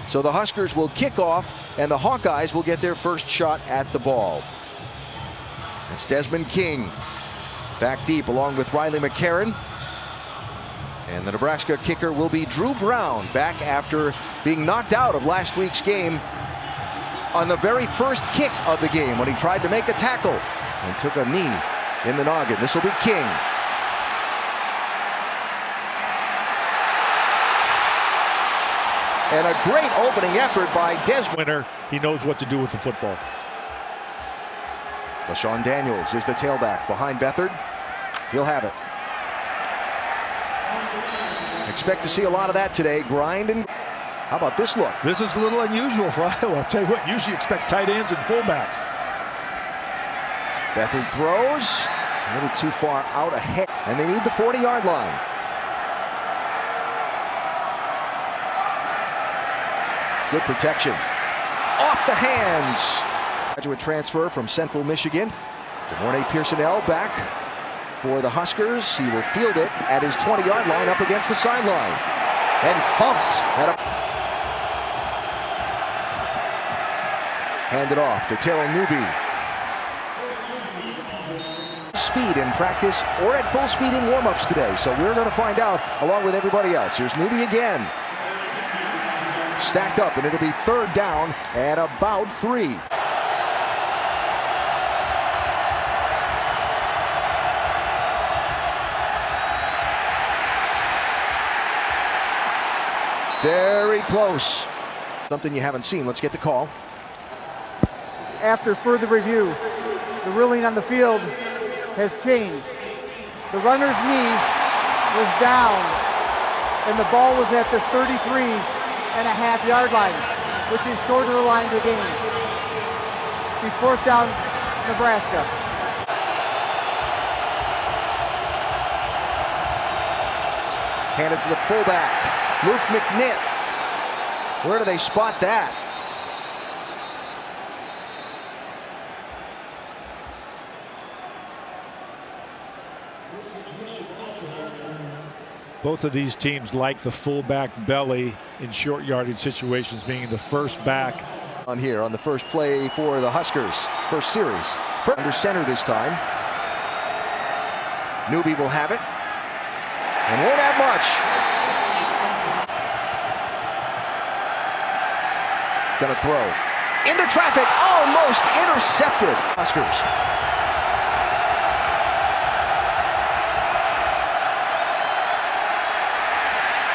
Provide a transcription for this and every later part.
So the Huskers will kick off, and the Hawkeyes will get their first shot at the ball. It's Desmond King back deep along with Riley McCarron. And the Nebraska kicker will be Drew Brown, back after being knocked out of last week's game on the very first kick of the game when he tried to make a tackle and took a knee in the noggin. This will be King. And a great opening effort by Desmond. Winner, he knows what to do with the football. LaShawn Daniels is the tailback behind Beathard. He'll have it. Expect to see a lot of that today. Grind and... How about this look? This is a little unusual for Iowa. I'll tell you what, usually expect tight ends and fullbacks. Beathard throws. A little too far out ahead. And they need the 40-yard line. Good protection. Off the hands. Graduate transfer from Central Michigan. DeMornay Pearsonell back for the Huskers. He will field it at his 20-yard line up against the sideline. And thumped. Handed off to Terrell Newby. Speed in practice or at full speed in warm-ups today. So we're going to find out along with everybody else. Here's Newby again. Stacked up, and it'll be third down at about 3. Very close. Something you haven't seen. Let's get the call. After further review, the ruling on the field has changed. The runner's knee was down, and the ball was at the 33.5-yard line, which is short of the line to gain. Be fourth down, Nebraska. Handed to the fullback, Luke McNitt. Where do they spot that? Both of these teams like the fullback belly in short yardage situations, being the first back. On here on the first play for the Huskers, first series. Under center this time. Newby will have it and won't have much. Gonna throw into traffic, almost intercepted. Huskers.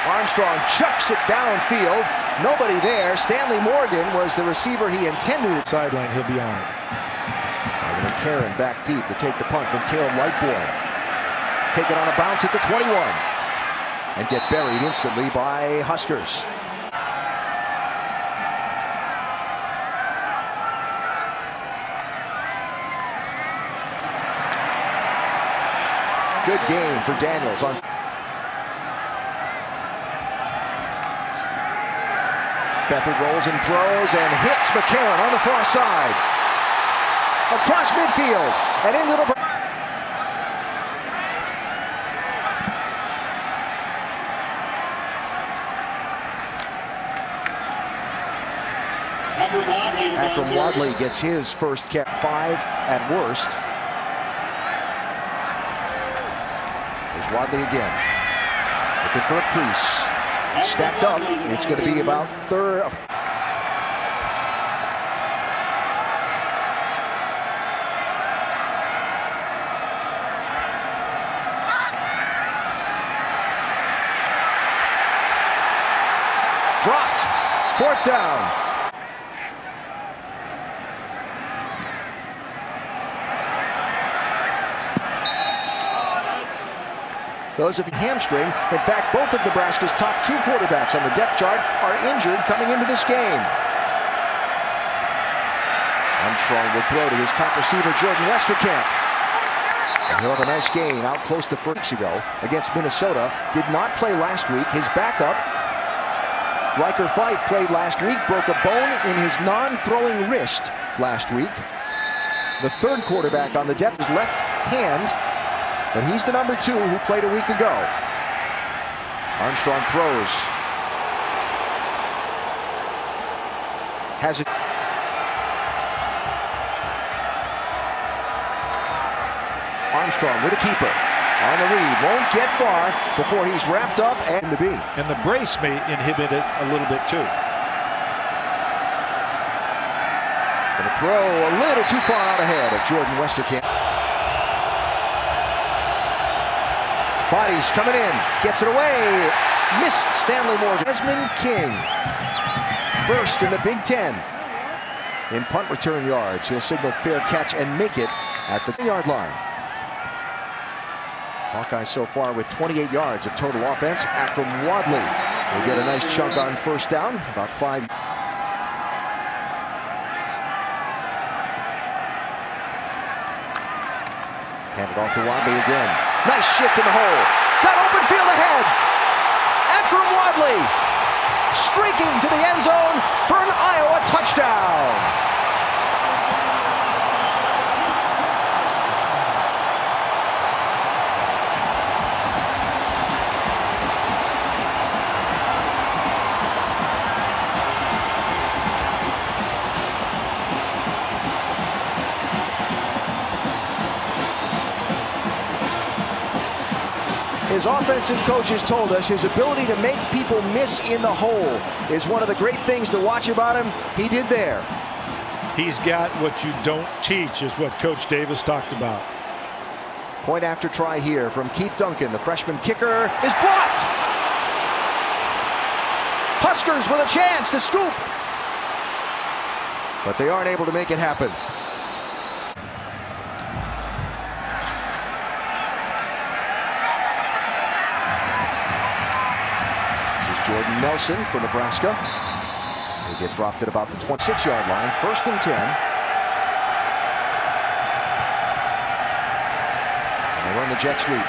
Armstrong chucks it downfield. Nobody there. Stanley Morgan was the receiver he intended it. Sideline, he'll be on it. McCarron back deep to take the punt from Caleb Lightbourne. Take it on a bounce at the 21. And get buried instantly by Huskers. Good game for Daniels on. Beathard rolls and throws and hits McCarron on the far side. Across midfield and into the... Akram Wadley gets his first catch. 5 at worst. There's Wadley again. Looking for a crease. Stacked up, it's going to be about third. Dropped. Fourth down. Those of hamstring. In fact, both of Nebraska's top 2 quarterbacks on the depth chart are injured coming into this game. Armstrong will throw to his top receiver, Jordan Westerkamp. And he'll have a nice gain out close to 4 weeks ago against Minnesota. Did not play last week. His backup, Riker Fife, played last week. Broke a bone in his non-throwing wrist last week. The third quarterback on the depth is left hand. But he's the number 2 who played a week ago. Armstrong throws. has it. Armstrong with a keeper. On the read, won't get far before he's wrapped up and to be. And the brace may inhibit it a little bit too. Gonna throw a little too far out ahead of Jordan Westerkamp. Bodies coming in, gets it away. Missed Stanley Morgan. Desmond King, first in the Big Ten in punt return yards. He'll signal fair catch and make it at the 3-yard line. Hawkeyes so far with 28 yards of total offense. Akram Wadley will get a nice chunk on first down, about 5. Hand it off to Wadley again. Nice shift in the hole. Got open field ahead. Akram Wadley streaking to the end zone for an Iowa touchdown. His offensive coaches told us his ability to make people miss in the hole is one of the great things to watch about him. He did there. He's got what you don't teach, is what Coach Davis talked about. Point after try here from Keith Duncan. The freshman kicker is blocked. Huskers with a chance to scoop. But they aren't able to make it happen. Jordan Nelson for Nebraska. They get dropped at about the 26-yard line. 1st and 10. And they run the jet sweep.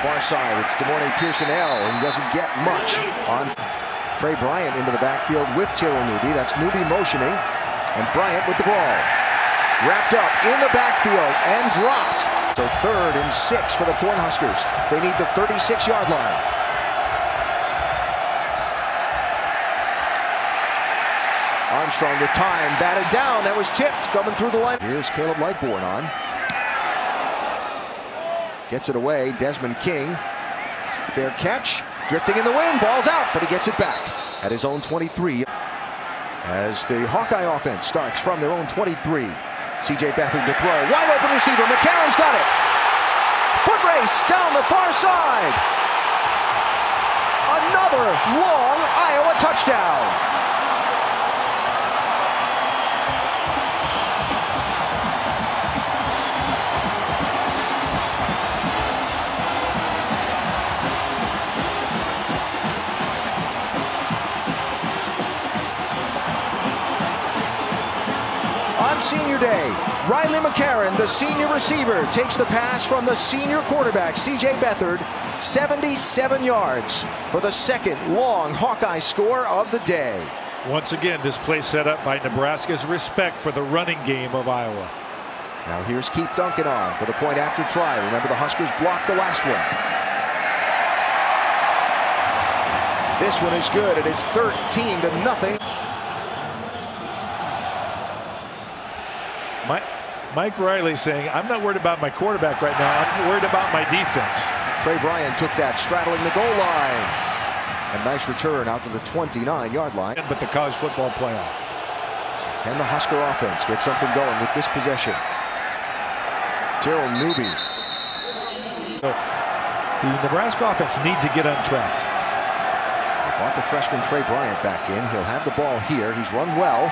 Far side, it's DeMornay Pearson-L. He doesn't get much on Trey Bryant into the backfield with Tyrrell Newby. That's Newby motioning. And Bryant with the ball. Wrapped up in the backfield and dropped. So 3rd and 6 for the Cornhuskers. They need the 36-yard line. Armstrong with time, batted down, that was tipped, coming through the line. Here's Caleb Lightbourne on. Gets it away, Desmond King. Fair catch, drifting in the wind, ball's out, but he gets it back at his own 23. As the Hawkeye offense starts from their own 23. C.J. Beathard to throw, wide open receiver, McCarron's got it. Foot race down the far side. Another long Iowa touchdown. On senior day, Riley McCarron, the senior receiver, takes the pass from the senior quarterback, C.J. Beathard, 77 yards for the second long Hawkeye score of the day. Once again, this play set up by Nebraska's respect for the running game of Iowa. Now here's Keith Duncan on for the point after try. Remember, the Huskers blocked the last one. This one is good, and it's 13-0. Mike Riley saying, I'm not worried about my quarterback right now. I'm worried about my defense. Trey Bryant took that, straddling the goal line. A nice return out to the 29-yard line. But the college football playoff. So can the Husker offense get something going with this possession? Tyrrell Newby. So the Nebraska offense needs to get untrapped. So they brought the freshman Trey Bryant back in. He'll have the ball here. He's run well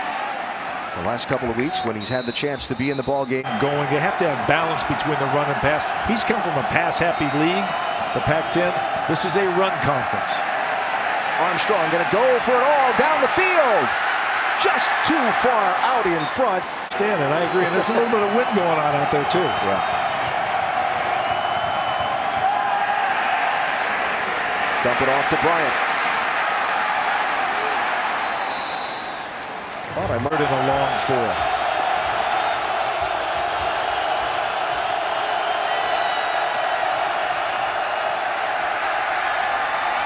the last couple of weeks when he's had the chance to be in the ball game. They have to have balance between the run and pass. He's come from a pass-happy league, the Pac-10. This is a run conference. Armstrong going to go for it all down the field. Just too far out in front. Stan, and I agree. And there's a little bit of wind going on out there, too. Yeah. Dump it off to Bryant. Thought I murdered a long 4.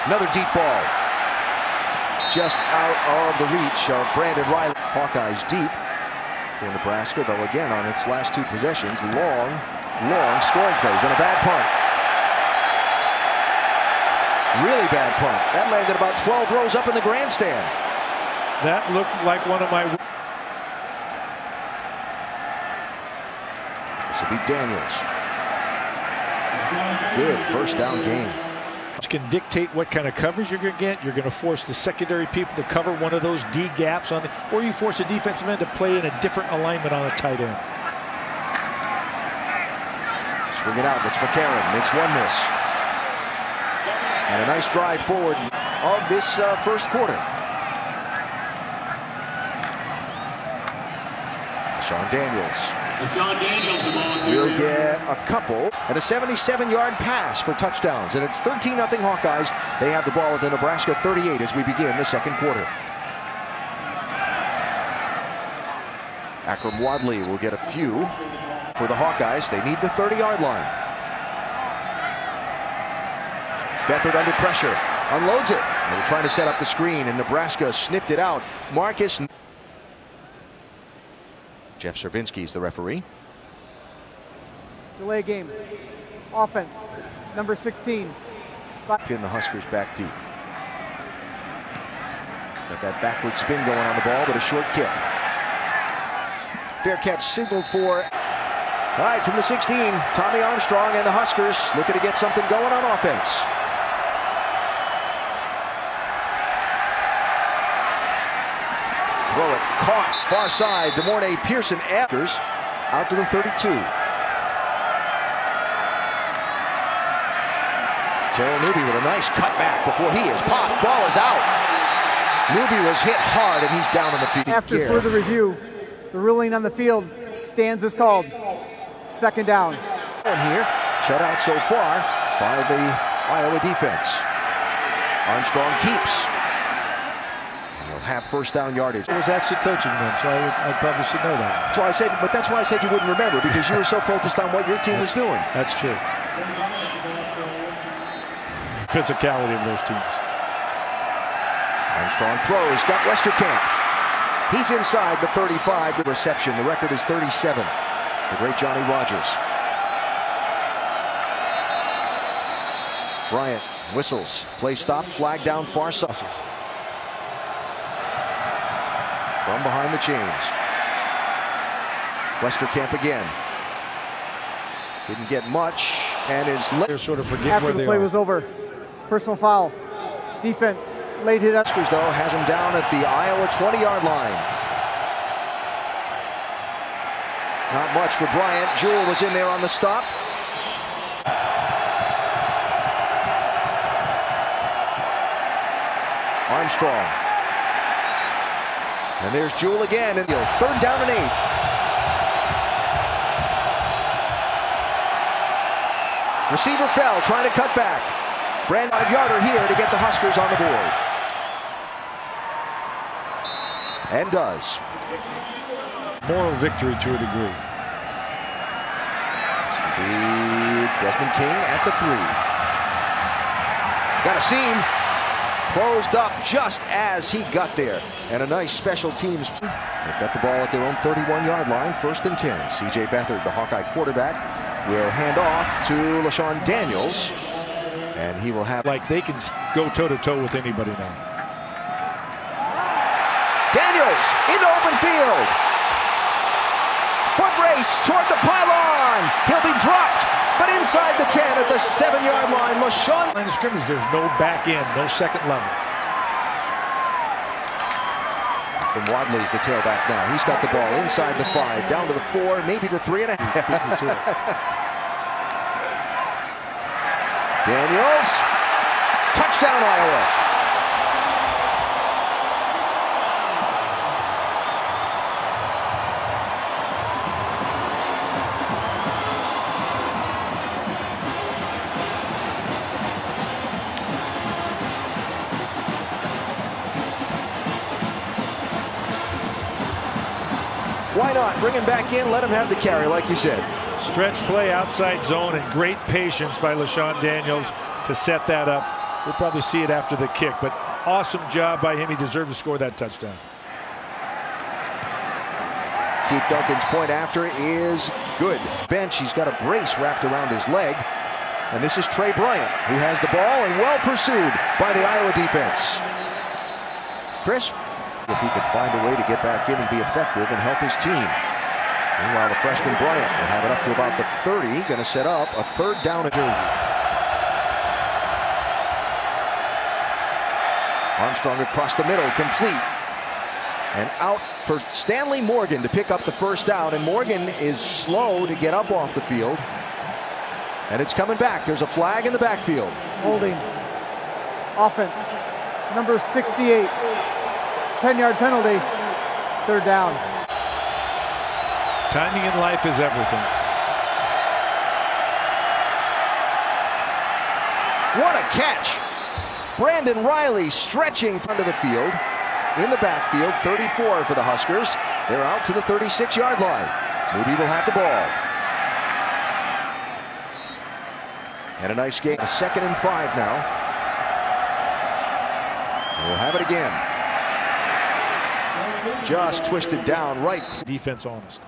Another deep ball. just out of the reach of Brandon Riley. Hawkeyes deep for Nebraska, though again on its last two possessions, long scoring plays and a bad punt. Really bad punt. That landed about 12 rows up in the grandstand. That looked like one of my... This will be Daniels. Good first down game. Can dictate what kind of coverage you're going to get. You're going to force the secondary people to cover one of those D gaps on the, or you force a defensive end to play in a different alignment on a tight end. Swing it out. It's McCarron. Makes one miss. And a nice drive forward of this first quarter. Sean Daniels will get a couple and a 77-yard pass for touchdowns, and it's 13-0 Hawkeyes. They have the ball at the Nebraska 38 as we begin the second quarter. Akram Wadley will get a few for the Hawkeyes. They need the 30-yard line. Beathard under pressure, unloads it. They were trying to set up the screen, and Nebraska sniffed it out. Marcus. Jeff Servinski's the referee. Delay game. Offense. Number 16. Pin the Huskers back deep. Got that backward spin going on the ball, but a short kick. Fair catch signaled for. All right, from the 16, Tommy Armstrong and the Huskers looking to get something going on offense. Throw it, caught, far side. DeMornay Pearson after out to the 32. Terrell Newby with a nice cutback before he is popped. Ball is out. Newby was hit hard and he's down on the field. After further review, the ruling on the field stands as called. Second down. And here, shut out so far by the Iowa defense. Armstrong keeps. Have first down yardage. I was actually coaching then, so I probably should know that. That's why I said, but that's why I said you wouldn't remember, because you were so focused on what your team was doing. That's true. Physicality of those teams. Armstrong throws, got Westerkamp. He's inside the 35 with reception. The record is 37. The great Johnny Rogers. Bryant whistles, play stopped, flag down far side. From behind the chains. Westerkamp again. Didn't get much and is sort of forget after where the they play are. was over. Personal foul. Defense late hit up. Huskers though has him down at the Iowa 20-yard line. Not much for Bryant. Jewell was in there on the stop. Armstrong. And there's Jewell again. And third down and 8. Receiver fell, trying to cut back. Brand 5-yarder here to get the Huskers on the board. And does. Moral victory to a degree. Desmond King at the 3. Got a seam. Closed up just as he got there. And a nice special teams. They've got the ball at their own 31-yard line. 1st and 10. C.J. Beathard, the Hawkeye quarterback, will hand off to LaShawn Daniels. And he will have... Like they can go toe-to-toe with anybody now. Daniels into open field. Foot race toward the pylon. He'll be dropped, but inside the 10 at the 7-yard line. LaShawn. Line of scrimmage, there's no back end, no second level. From Wadley's the tailback now. He's got the ball inside the 5, down to the 4, maybe the 3.5. Daniels. Touchdown, Iowa. Why not? Bring him back in, let him have the carry, like you said. Stretch play outside zone and great patience by LaShawn Daniels to set that up. We'll probably see it after the kick, but Awesome job by him. He deserved to score that touchdown. Keith Duncan's point after is good. Bench, he's got a brace wrapped around his leg. And this is Trey Bryant, who has the ball and well pursued by the Iowa defense. Chris, if he could find a way to get back in and be effective and help his team. Meanwhile, the freshman Bryant will have it up to about the 30, going to set up a third down at Jersey. Armstrong across the middle, complete. And out for Stanley Morgan to pick up the first down. And Morgan is slow to get up off the field. And it's coming back. There's a flag in the backfield. Holding. Offense. Number 68. 10-yard penalty. Third down. Timing in life is everything. What a catch! Brandon Riley stretching in front of the field. In the backfield, 34 for the Huskers. They're out to the 36-yard line. Moody will have the ball. And a nice game. A 2nd and 5 now. And we'll have it again. Just twisted down right. Defense honest.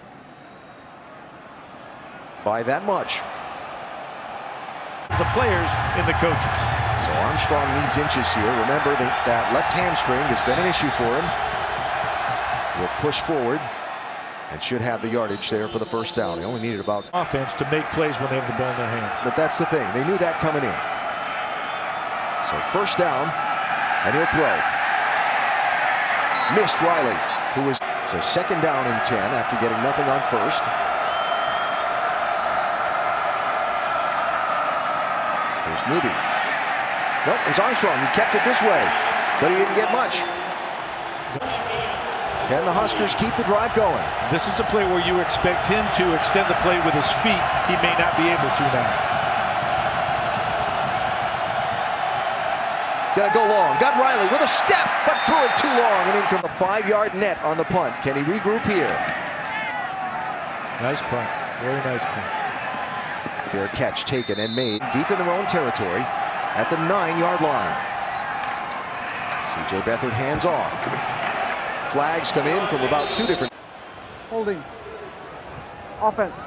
By that much. The players and the coaches. So Armstrong needs inches here. Remember that left hamstring has been an issue for him. He'll push forward and should have the yardage there for the first down. He only needed about Offense to make plays when they have the ball in their hands. But that's the thing. They knew that coming in. So first down, and he'll throw. Missed Riley, who was so 2nd down and 10 after getting nothing on first. There's Newby. Nope, it was Armstrong. He kept it this way, but he didn't get much. Can the Huskers keep the drive going? This is a play where you expect him to extend the play with his feet. He may not be able to now. Gonna go long. Got Riley with a step, but threw it too long. And in comes a 5-yard net on the punt. Can he regroup here? Nice punt. Very nice punt. Fair catch taken and made deep in their own territory at the 9-yard line. C.J. Beathard hands off. Flags come in from about 2 different. Holding. Offense.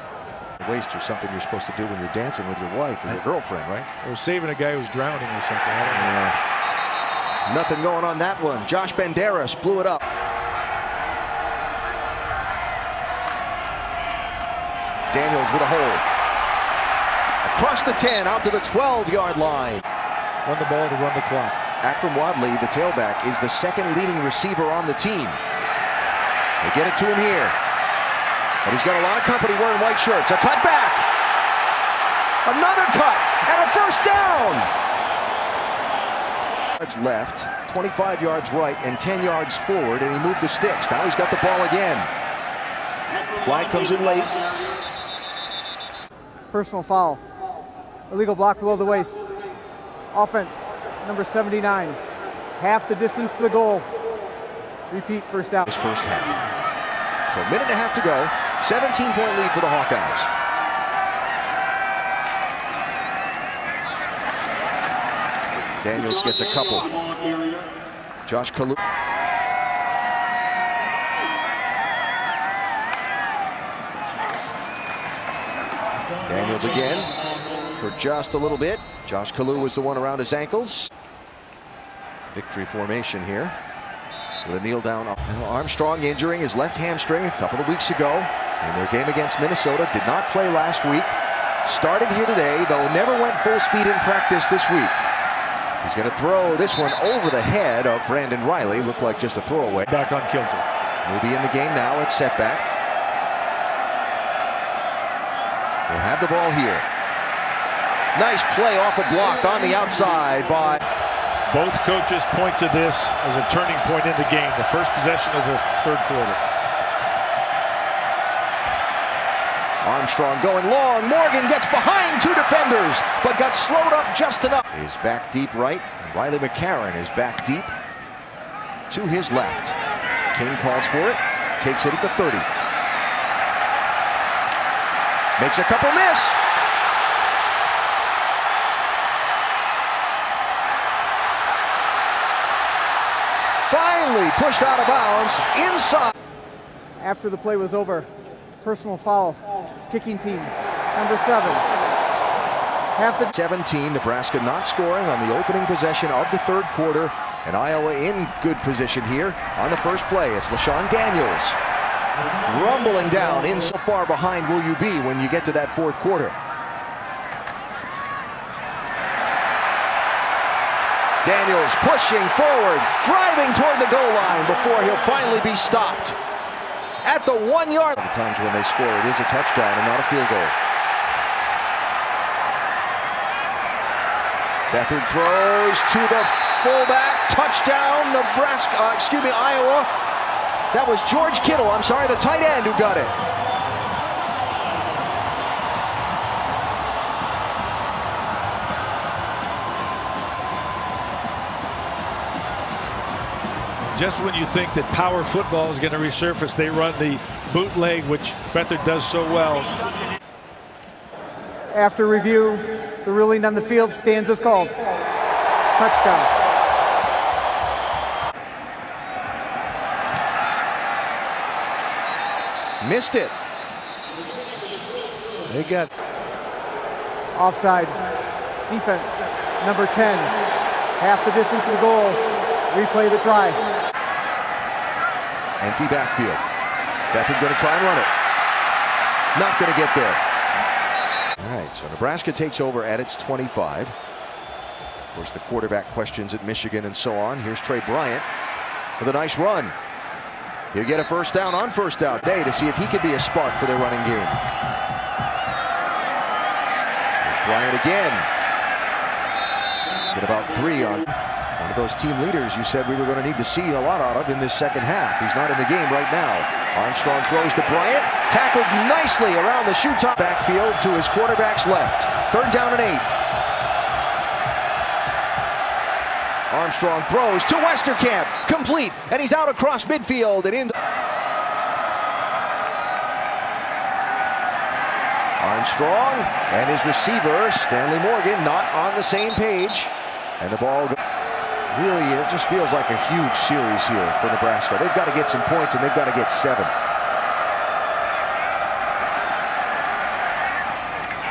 Waste or something you're supposed to do when you're dancing with your wife or your girlfriend, right? Or saving a guy who's drowning or something. I don't know. Nothing going on that one. Josh Banderas blew it up. Daniels with a hold. Across the 10, out to the 12-yard line. Run the ball to run the clock. Akram Wadley, the tailback, is the 2nd leading receiver on the team. They get it to him here. But he's got a lot of company wearing white shirts. A cut back. Another cut. And a first down. Left, 25 yards right, and 10 yards forward, and he moved the sticks. Now he's got the ball again. Flag comes in late. Personal foul. Illegal block below the waist. Offense. Number 79. Half the distance to the goal. Repeat, first down. This first half. So a minute and a half to go. 17-point lead for the Hawkeyes. Daniels gets a couple. Josh Kalu. Daniels again for just a little bit. Josh Kalu was the one around his ankles. Victory formation here with a kneel down. Armstrong injuring his left hamstring a couple of weeks ago in their game against Minnesota. Did not play last week. Started here today, though never went full speed in practice this week. He's going to throw this one over the head of Brandon Riley. Looked like just a throwaway. Back on kilter. He'll be in the game now at setback. They'll have the ball here. Nice play off a block on the outside by... Both coaches point to this as a turning point in the game. The first possession of the 3rd quarter. Armstrong going long. Morgan gets behind 2 defenders, but got slowed up just enough. Is back deep right. Riley McCarron is back deep to his left. King calls for it. Takes it at the 30. Makes a couple miss. pushed out of bounds inside. After the play was over, personal foul, kicking team, number 7. 17, Nebraska not scoring on the opening possession of the third quarter, and Iowa in good position here on the first play. It's LaShawn Daniels rumbling down in. So far behind will you be when you get to that fourth quarter? Daniels pushing forward, driving toward the goal line before he'll finally be stopped at the 1 yard. The times when they score, it is a touchdown and not a field goal. Beathard throws to the fullback, touchdown, Iowa. That was George Kittle, I'm sorry, the tight end who got it. Just when you think that power football is going to resurface, they run the bootleg, which Beathard does so well. After review, the ruling on the field stands as called. Touchdown. Missed it. They got Offside. Defense, number 10. Half the distance to the goal. Replay the try. Empty backfield. Beathard going to try and run it. Not going to get there. All right, so Nebraska takes over at its 25. Of course, the quarterback questions at Michigan and so on. Here's Trey Bryant with a nice run. He'll get a first down on first down day to see if he could be a spark for their running game. There's Bryant again. Get about 3 on one of those team leaders you said we were going to need to see a lot out of in this second half. He's not in the game right now. Armstrong throws to Bryant. Tackled nicely around the shoe top. Backfield to his quarterback's left. Third down and 8. Armstrong throws to Westerkamp. Complete. And he's out across midfield and in. Armstrong and his receiver, Stanley Morgan, not on the same page. And the ball really, it just feels like a huge series here for Nebraska. They've got to get some points and they've got to get 7.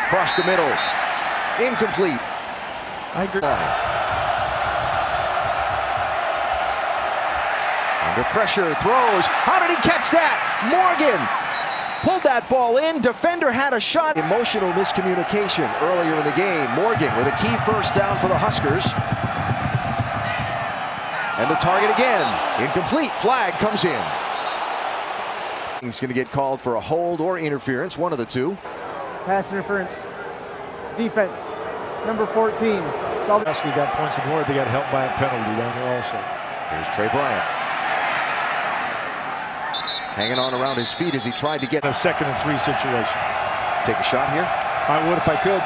Across the middle. Incomplete. I agree. Under pressure, throws. How did he catch that? Morgan pulled that ball in. Defender had a shot. Emotional miscommunication earlier in the game. Morgan with a key first down for the Huskers. And the target again. Incomplete. Flag comes in. He's going to get called for a hold or interference, one of the two. Pass interference. Defense, number 14. Nebraska got points on the board. They got helped by a penalty down there also. Here's Trey Bryant. Hanging on around his feet as he tried to get a 2nd and 3 situation. Take a shot here. I would if I could.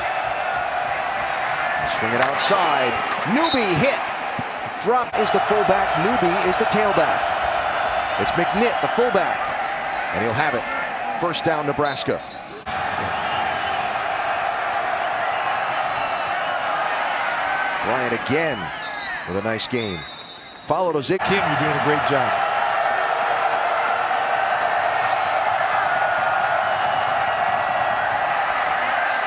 Swing it outside. Newby hit. Drop is the fullback. Newby is the tailback. It's McNitt, the fullback. And he'll have it. First down, Nebraska. Bryant again with a nice game. Followed a zig. King, you're doing a great job.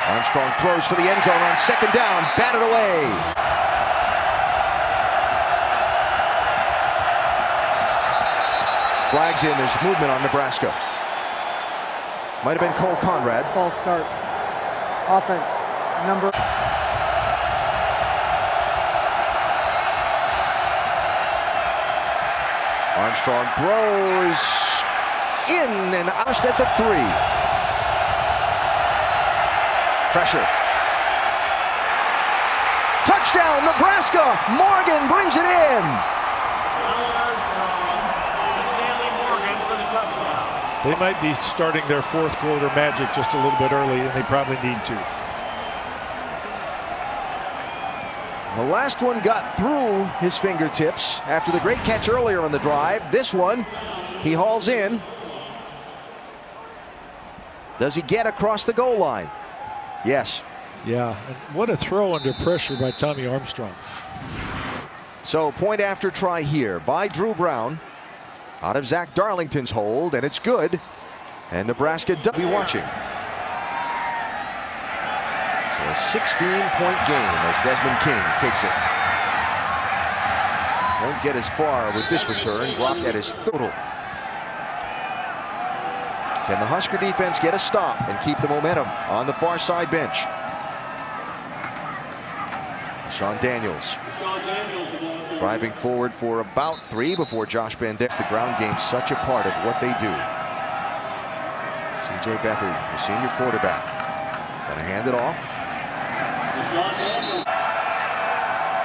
Armstrong throws for the end zone on second down. Batted away. Flags in. There's movement on Nebraska. Might have been Cole Conrad. False start. Offense, number. Armstrong throws in and out at the 3. Pressure. Touchdown, Nebraska. Morgan brings it in. They might be starting their fourth quarter magic just a little bit early, and they probably need to. The last one got through his fingertips after the great catch earlier on the drive. This one, he hauls in. Does he get across the goal line? Yes. Yeah, and what a throw under pressure by Tommy Armstrong. So point after try here by Drew Brown. Out of Zach Darlington's hold, and it's good. And Nebraska will be watching. So a 16-point game as Desmond King takes it. Won't get as far with this return, dropped at his total. Can the Husker defense get a stop and keep the momentum on the far side bench? Sean Daniels driving forward for about 3 before Josh Bandera. The ground game's such a part of what they do. C.J. Beathard, the senior quarterback, gonna hand it off.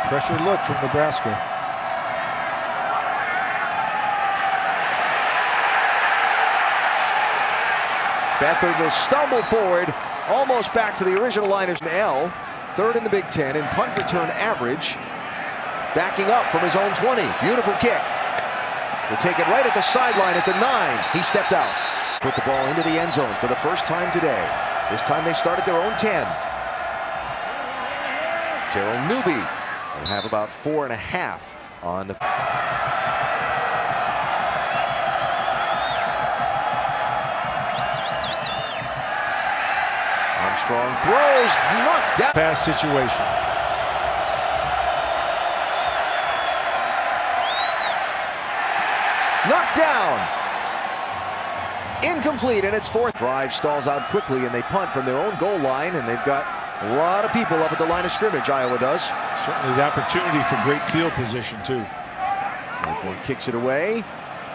Pressure look from Nebraska. Beathard will stumble forward, almost back to the original line of L. Third in the Big Ten in punt return average. Backing up from his own 20. Beautiful kick. Will take it right at the sideline at the 9. He stepped out. Put the ball into the end zone for the first time today. This time they start at their own 10. Terrell Newby will have about 4.5 on the... Armstrong throws, knocked down. Pass situation. Knocked down. Incomplete, and it's fourth. Drive stalls out quickly, and they punt from their own goal line, and they've got a lot of people up at the line of scrimmage, Iowa does. Certainly the opportunity for great field position, too. One kicks it away.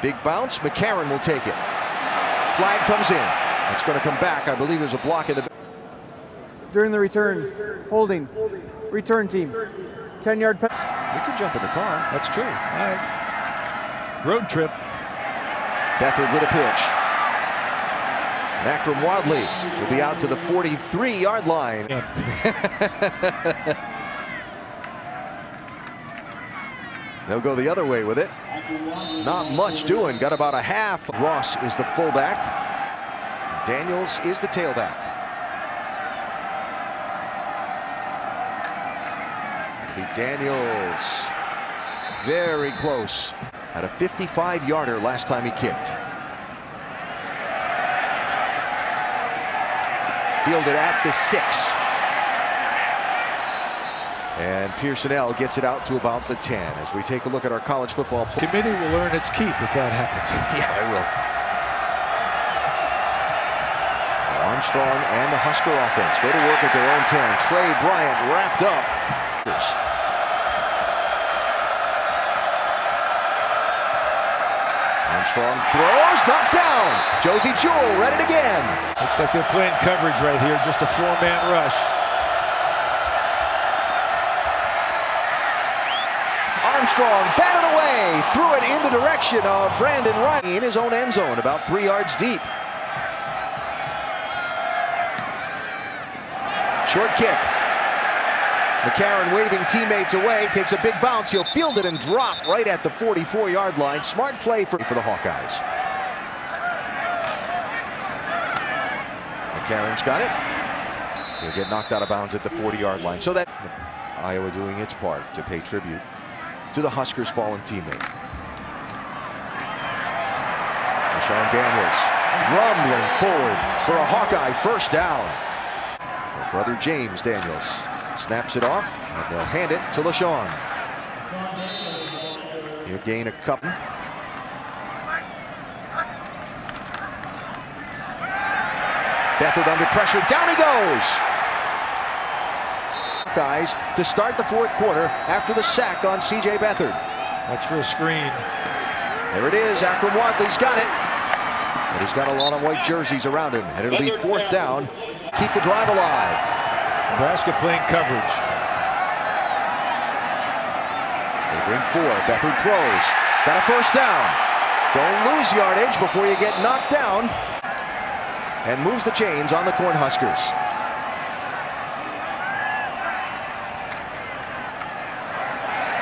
Big bounce. McCarron will take it. Flag comes in. It's going to come back. I believe there's a block in the... During the return, holding, return team, 10-yard penalty. We could jump in the car. That's true. All right. Road trip. Beathard with a pitch. And Akram Wadley will be out to the 43-yard line. Yeah. They'll go the other way with it. Not much doing. Got about a half. Ross is the fullback. Daniels is the tailback. Daniels very close. Had a 55-yarder last time he kicked. Fielded at the 6. And Pearson-L gets it out to about the 10 as we take a look at our college football play. Committee will earn its keep if that happens. Yeah, they will. So Armstrong and the Husker offense go to work at their own 10. Trey Bryant wrapped up. Armstrong throws, knocked down. Josie Jewell read it again. Looks like they're playing coverage right here, just a 4-man rush. Armstrong batted away, threw it in the direction of Brandon Ryan in his own end zone, about 3 yards deep. Short kick. McCarron waving teammates away, takes a big bounce. He'll field it and drop right at the 44-yard line. Smart play for the Hawkeyes. McCarron's got it. He'll get knocked out of bounds at the 40-yard line. So that Iowa doing its part to pay tribute to the Huskers' fallen teammate. Sean Daniels rumbling forward for a Hawkeye first down. So brother James Daniels snaps it off, and they'll hand it to LaShawn. He'll gain a couple. Beathard under pressure, down he goes! Guys, to start the fourth quarter after the sack on C.J. Beathard. That's for a screen. There it is, Akram Wadley's got it. But he's got a lot of white jerseys around him, and it'll be fourth down. Keep the drive alive. Nebraska playing coverage. They bring 4. Beathard throws. Got a first down. Don't lose yardage before you get knocked down. And moves the chains on the Cornhuskers.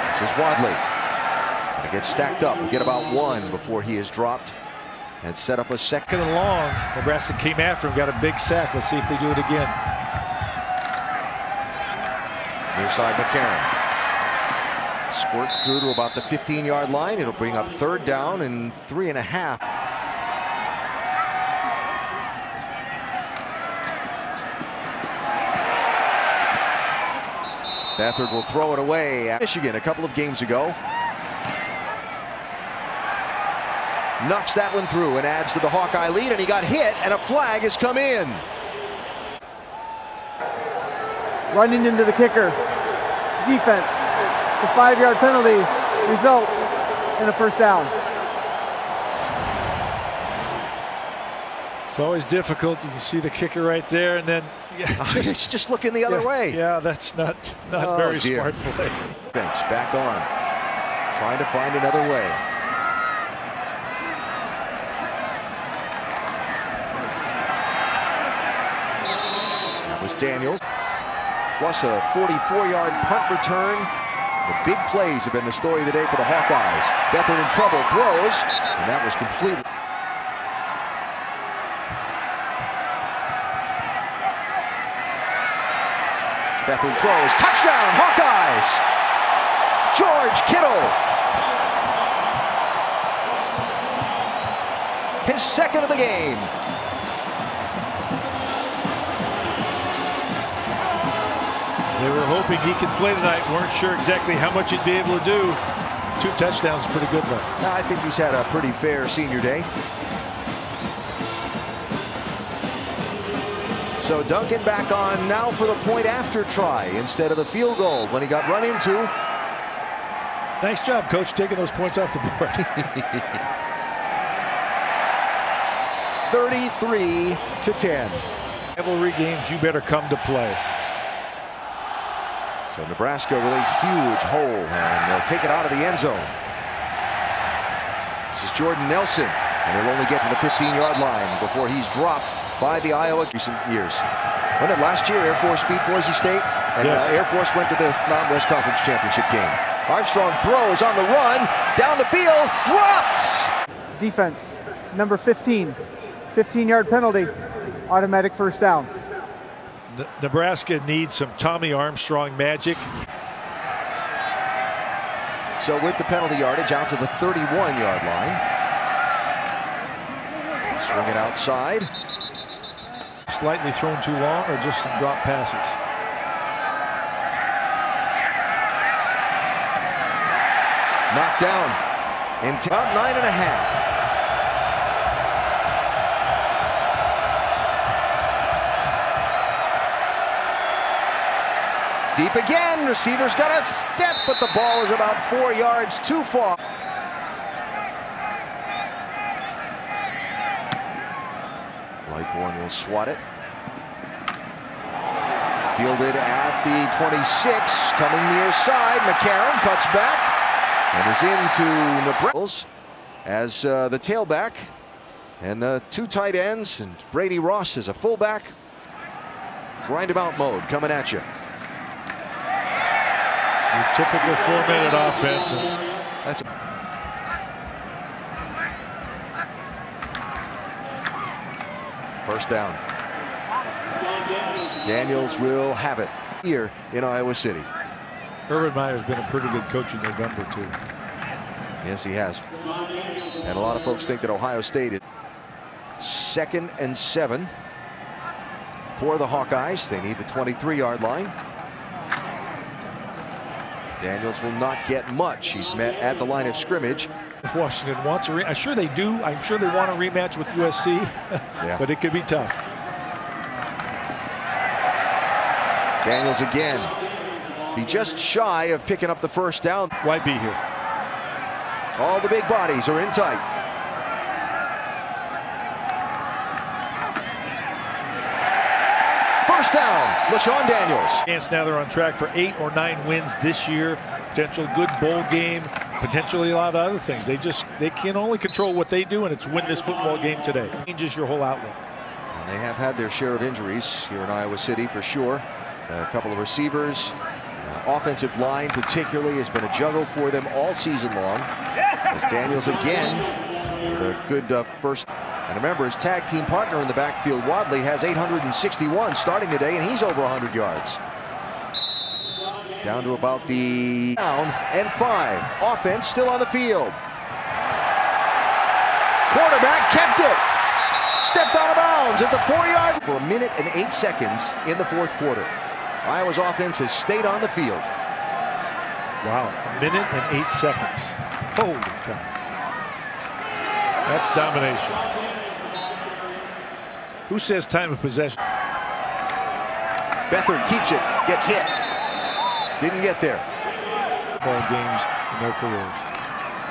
This is Wadley. Gonna get stacked up. We'll get about 1 before he is dropped. And set up a second and long. Nebraska came after him, got a big sack. Let's see if they do it again. Near side McCarron. Squirts through to about the 15-yard line. It'll bring up 3rd down and 3.5. Beathard will throw it away at Michigan a couple of games ago. Knocks that one through and adds to the Hawkeye lead, and he got hit, and a flag has come in. Running into the kicker. Defense. The 5-yard penalty results in a 1st down. It's always difficult. You can see the kicker right there, and then It's just looking the other way. Yeah, that's not very smart play. Bench back on, trying to find another way. That was Daniels, plus a 44-yard punt return. The big plays have been the story of the day for the Hawkeyes. Beathard in trouble, throws, and that was completely. Beathard throws, touchdown, Hawkeyes! George Kittle. His 2nd of the game. They were hoping he could play tonight. Weren't sure exactly how much he'd be able to do. 2 touchdowns is pretty good, though. I think he's had a pretty fair senior day. So Duncan back on now for the point after try instead of the field goal when he got run into. Nice job, Coach, taking those points off the board. 33-10. Rivalry games, you better come to play. So Nebraska with a huge hole, and they'll take it out of the end zone. This is Jordan Nelson, and he'll only get to the 15-yard line before he's dropped by the Iowa recent years. When did last year Air Force beat Boise State? And yes. Air Force went to the Mountain West Conference Championship game. Armstrong throws on the run, down the field, dropped! Defense, number 15. 15-yard penalty, automatic 1st down. Nebraska needs some Tommy Armstrong magic. So with the penalty yardage out to the 31-yard line. Swing it outside. Slightly thrown too long, or just some drop passes? Knocked down in about 9.5. Deep again, receiver's got a step, but the ball is about 4 yards too far. Lightborn will swat it. Fielded at the 26, coming near side. McCarron cuts back and is into Nebraska as the tailback. And 2 tight ends, and Brady Ross is a fullback. Grind him out mode coming at you. Your typical 4-minute offense. That's a first down. Daniels will have it here in Iowa City. Urban Meyer's been a pretty good coach in November, too. Yes, he has. And a lot of folks think that Ohio State is 2nd and 7 for the Hawkeyes. They need the 23-yard line. Daniels will not get much. He's met at the line of scrimmage. If Washington wants a I'm sure they do. I'm sure they want a rematch with USC, Yeah. But it could be tough. Daniels again. Be just shy of picking up the first down. Why be here? All the big bodies are in tight. First down, LaShawn Daniels. Chance now they're on track for 8 or 9 wins this year. Potential good bowl game. Potentially a lot of other things. They can only control what they do, and it's win this football game today. It changes your whole outlook. And they have had their share of injuries here in Iowa City for sure. A couple of receivers. Offensive line particularly has been a juggle for them all season long. As Daniels again with a good first. And remember, his tag team partner in the backfield, Wadley, has 861 starting today, and he's over 100 yards. Down to about the down and 5. Offense still on the field. Quarterback kept it. Stepped out of bounds at the 4-yard for 1 minute and 8 seconds in the fourth quarter. Iowa's offense has stayed on the field. Wow, 1 minute and 8 seconds. Holy cow. That's domination. Who says time of possession? Beathard keeps it, gets hit. Didn't get there. Ball games in their careers.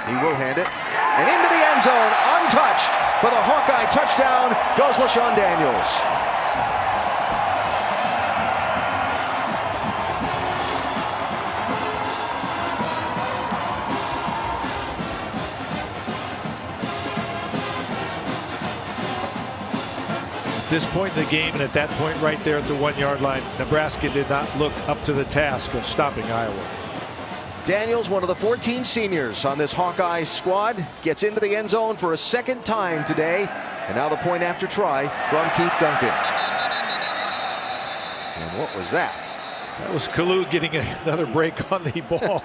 He will hand it. And into the end zone, untouched. For the Hawkeye touchdown goes LaShawn Daniels. At this point in the game and at that point right there at the 1-yard line, Nebraska did not look up to the task of stopping Iowa. Daniels, one of the 14 seniors on this Hawkeye squad, gets into the end zone for a second time today. And now the point after try from Keith Duncan. And what was that? That was Kalu getting another break on the ball.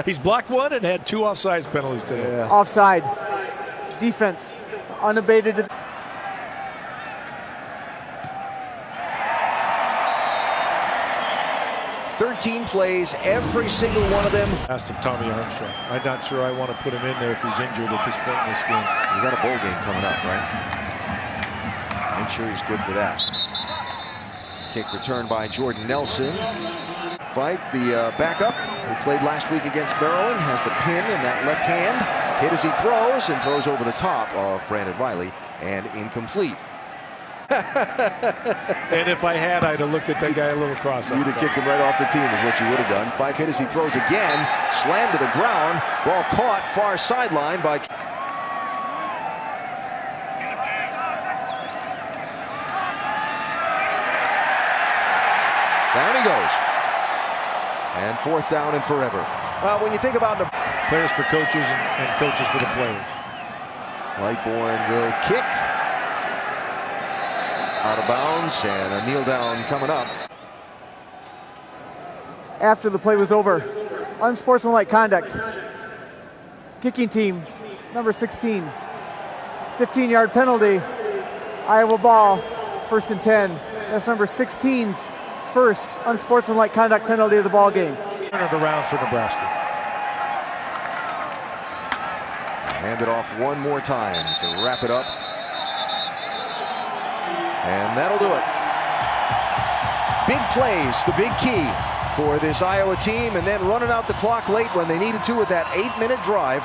He's blocked one and had 2 offsides penalties today. Yeah. Offside. Defense unabated to 13 plays, every single one of them. Asked of Tommy Armstrong. I'm not sure I want to put him in there if he's injured at this point in this game. You got a bowl game coming up, right? Make sure he's good for that. Kick returned by Jordan Nelson. Fife, the backup, who played last week against Maryland, has the pin in that left hand. Hit as he throws, and throws over the top of Brandon Riley, and incomplete. And if I had, I'd have looked at that guy a little cross-eyed. You'd have kicked him right off the team is what you would have done. Fife hit as he throws again. Slammed to the ground. Ball caught far sideline by... Down he goes. And 4th down and forever. Well, when you think about the... Players for coaches and coaches for the players. Lightborn will kick. Out of bounds, and a kneel down coming up. after the play was over. Unsportsmanlike conduct. Kicking team, number 16. 15-yard penalty. Iowa ball, 1st and 10. That's number 16's first unsportsmanlike conduct penalty of the ball game. Turn it around for Nebraska. Hand it off one more time to wrap it up. And that'll do it. Big plays, the big key for this Iowa team, and then running out the clock late when they needed to with that 8-minute drive.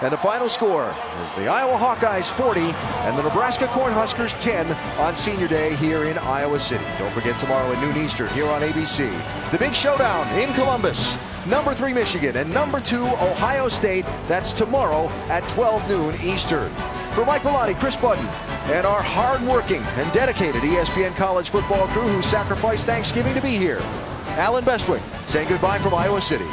And the final score is the Iowa Hawkeyes 40 and the Nebraska Cornhuskers 10 on Senior Day here in Iowa City. Don't forget tomorrow at noon Eastern here on ABC. The big showdown in Columbus. Number 3 Michigan and number 2 Ohio State. That's tomorrow at 12 noon Eastern. For Mike Bellotti, Chris Budden, and our hard-working and dedicated ESPN college football crew who sacrificed Thanksgiving to be here, Alan Bestwick saying goodbye from Iowa City.